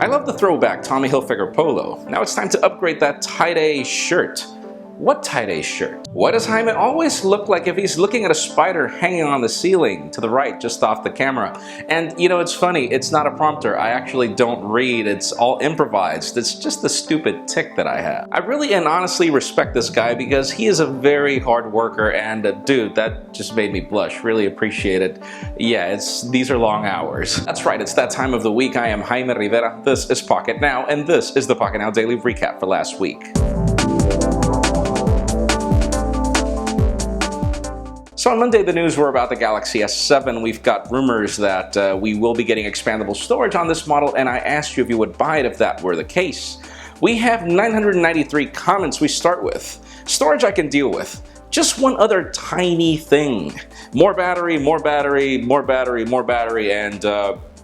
I love the throwback Tommy Hilfiger polo. Now it's time to upgrade that tie-dye shirt. What tie-dye shirt? What does Jaime always look like if he's looking at a spider hanging on the ceiling to the right, just off the camera? And you know, it's funny, it's not a prompter. I actually don't read. It's all improvised. It's just the stupid tick that I have. I really and honestly respect this guy because he is a very hard worker, and dude, that just made me blush. Really appreciate it. Yeah, these are long hours. That's right, it's that time of the week. I am Jaime Rivera. This is Pocket Now, and this is the Pocketnow Daily Recap for last week. So on Monday, the news were about the Galaxy S7. We've got rumors that we will be getting expandable storage on this model, and I asked you if you would buy it if that were the case. We have 993 comments we start with. Storage I can deal with. Just one other tiny thing. More battery, more battery, more battery, more battery, and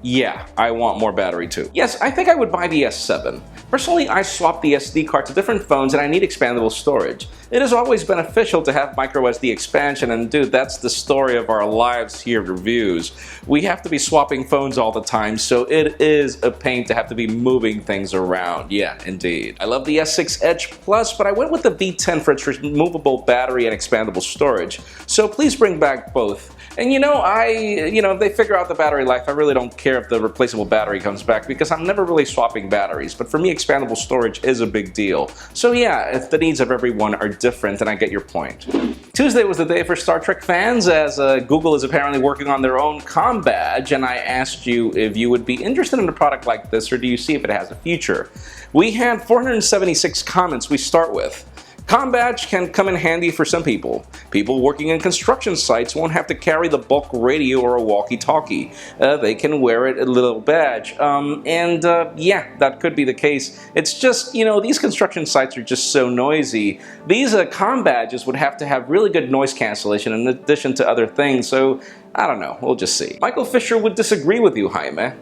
yeah, I want more battery too. Yes, I think I would buy the S7. Personally, I swapped the SD card to different phones and I need expandable storage. It is always beneficial to have microSD expansion, and dude, that's the story of our lives here at Reviews. We have to be swapping phones all the time, so it is a pain to have to be moving things around. Yeah, indeed. I love the S6 Edge Plus, but I went with the V10 for its removable battery and expandable storage. So please bring back both. And if they figure out the battery life, I really don't care if the replaceable battery comes back because I'm never really swapping batteries. But for me, expandable storage is a big deal. So yeah, if the needs of everyone are different, then I get your point. Tuesday was the day for Star Trek fans, as Google is apparently working on their own combadge, and I asked you if you would be interested in a product like this, or do you see if it has a future? We had 476 comments we start with. Combadge can come in handy for some people. People working in construction sites won't have to carry the bulk radio or a walkie-talkie. They can wear it a little badge. Yeah, that could be the case. It's just, these construction sites are just so noisy. These combadges would have to have really good noise cancellation in addition to other things, so I don't know, we'll just see. Michael Fisher would disagree with you, Jaime.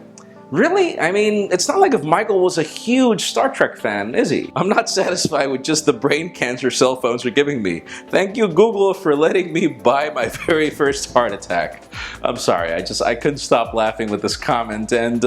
Really? I mean, it's not like if Michael was a huge Star Trek fan, is he? I'm not satisfied with just the brain cancer cell phones are giving me. Thank you, Google, for letting me buy my very first heart attack. I'm sorry, I couldn't stop laughing with this comment, and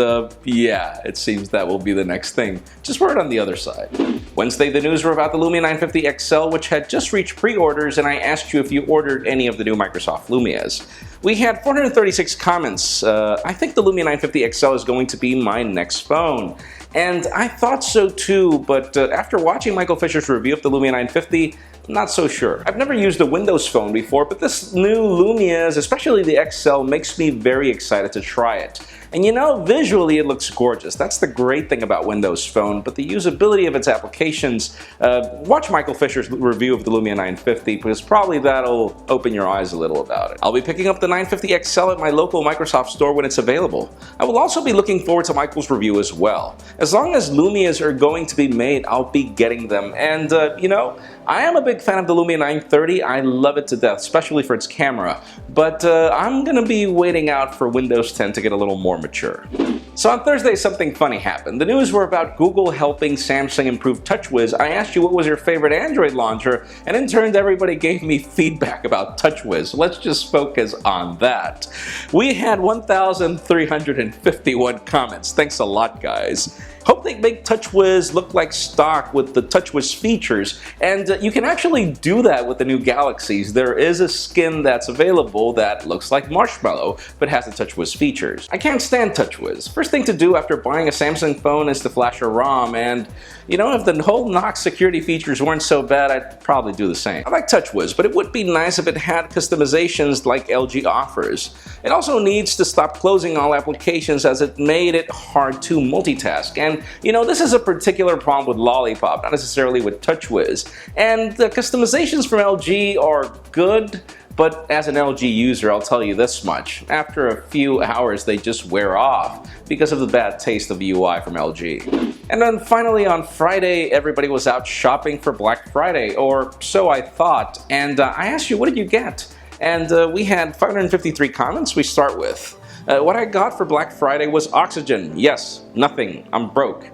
yeah, it seems that will be the next thing. Just word on the other side. Wednesday, the news were about the Lumia 950 XL, which had just reached pre-orders, and I asked you if you ordered any of the new Microsoft Lumias. We had 436 comments. I think the Lumia 950 XL is going to be my next phone. And I thought so too, but after watching Michael Fisher's review of the Lumia 950, I'm not so sure. I've never used a Windows phone before, but this new Lumia's, especially the XL, makes me very excited to try it. And visually it looks gorgeous. That's the great thing about Windows Phone, but the usability of its applications, watch Michael Fisher's review of the Lumia 950 because probably that'll open your eyes a little about it. I'll be picking up the 950 XL at my local Microsoft store when it's available. I will also be looking forward to Michael's review as well. As long as Lumias are going to be made, I'll be getting them. And I am a big fan of the Lumia 930. I love it to death, especially for its camera. But I'm gonna be waiting out for Windows 10 to get a little more mature. So on Thursday, something funny happened. The news were about Google helping Samsung improve TouchWiz. I asked you what was your favorite Android launcher, and in turn everybody gave me feedback about TouchWiz. Let's just focus on that. We had 1,351 comments. Thanks a lot, guys. Hope they make TouchWiz look like stock with the TouchWiz features, and you can actually do that with the new Galaxies. There is a skin that's available that looks like Marshmallow, but has the TouchWiz features. I can't stand TouchWiz. First thing to do after buying a Samsung phone is to flash a ROM, and if the whole Knox security features weren't so bad, I'd probably do the same. I like TouchWiz, but it would be nice if it had customizations like LG offers. It also needs to stop closing all applications as it made it hard to multitask. And this is a particular problem with Lollipop, not necessarily with TouchWiz. And the customizations from LG are good, but as an LG user, I'll tell you this much. After a few hours, they just wear off because of the bad taste of UI from LG. And then finally on Friday, everybody was out shopping for Black Friday, or so I thought. And I asked you, what did you get? And we had 553 comments we start with. What I got for Black Friday was oxygen. Yes, nothing. I'm broke.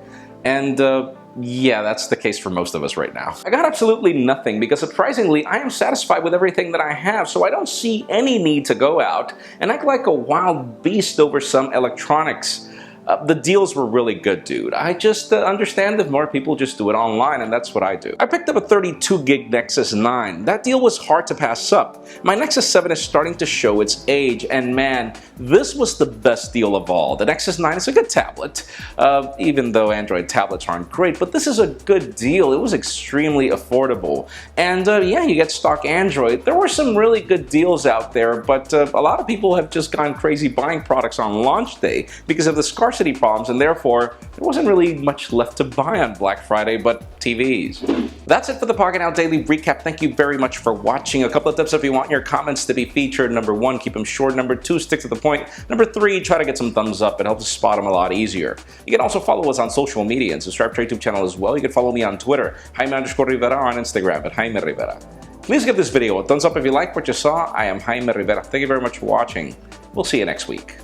And yeah, that's the case for most of us right now. I got absolutely nothing because surprisingly, I am satisfied with everything that I have, so I don't see any need to go out and act like a wild beast over some electronics. The deals were really good, dude. I just understand that more people just do it online, and that's what I do. I picked up a 32 gig Nexus 9. That deal was hard to pass up. My Nexus 7 is starting to show its age, and man, this was the best deal of all. The Nexus 9 is a good tablet, even though Android tablets aren't great, but this is a good deal. It was extremely affordable. And yeah, you get stock Android. There were some really good deals out there, but a lot of people have just gone crazy buying products on launch day because of the scarcity problems, and therefore there wasn't really much left to buy on Black Friday but TVs. That's it for the Pocketnow Daily Recap. Thank you very much for watching. A couple of tips if you want your comments to be featured. Number 1, keep them short. Number 2, stick to the point. Number 3, try to get some thumbs up. It helps us spot them a lot easier. You can also follow us on social media and subscribe to our YouTube channel as well. You can follow me on Twitter, Jaime_Rivera, on Instagram at Jaime Rivera. Please give this video a thumbs up if you like what you saw. I am Jaime Rivera. Thank you very much for watching. We'll see you next week.